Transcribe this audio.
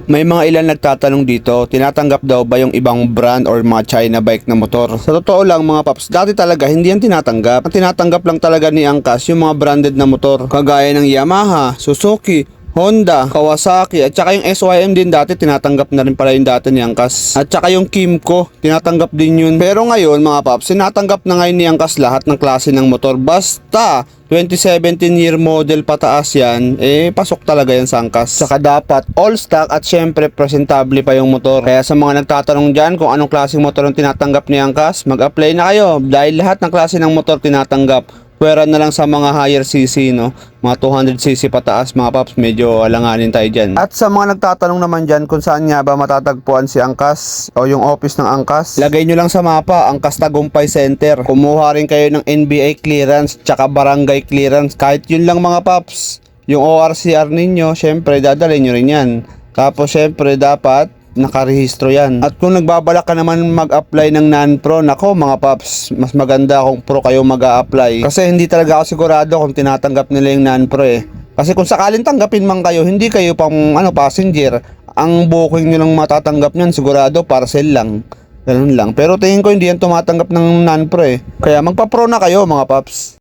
May mga ilan nagtatanong dito, tinatanggap daw ba yung ibang brand or mga China bike na motor? Sa totoo lang mga paps, dati talaga hindi yan tinatanggap. Ang tinatanggap lang talaga ni Angkas yung mga branded na motor. Kagaya ng Yamaha, Suzuki, Honda, Kawasaki, at saka yung SYM din dati tinatanggap na rin pala yung dati ni Angkas. At saka yung Kimco, tinatanggap din yun. Pero ngayon mga paps, tinatanggap na ngayon ni Angkas lahat ng klase ng motor. Basta 2017 year model pataas yan, pasok talaga yan sa Angkas. Saka dapat all stock at syempre presentable pa yung motor. Kaya sa mga nagtatanong dyan kung anong klaseng motor ang tinatanggap ni Angkas, mag-apply na kayo dahil lahat ng klase ng motor tinatanggap. Pwera na lang sa mga higher cc, no? Mga 200cc pataas mga paps, medyo alanganin tayo dyan. At sa mga nagtatanong naman dyan kung saan nga ba matatagpuan si Angkas o yung office ng Angkas, lagay nyo lang sa mapa, Angkas Tagumpay Center. Kumuha rin kayo ng NBA clearance tsaka barangay clearance. Kahit yun lang mga paps. Yung ORCR ninyo, syempre dadalhin nyo rin yan. Tapos syempre dapat nakarehistro yan. At kung nagbabalak ka naman mag-apply ng non-pro, nako mga paps, mas maganda kung pro kayo mag-a-apply. Kasi hindi talaga ako sigurado kung tinatanggap nila yung non-pro Kasi kung sakalin tanggapin man kayo, hindi kayo pang passenger. Ang booking nyo lang matatanggap nyan, sigurado parcel lang. Ganun lang. Pero tingin ko hindi yan tumatanggap ng non-pro Kaya magpa-pro na kayo mga paps.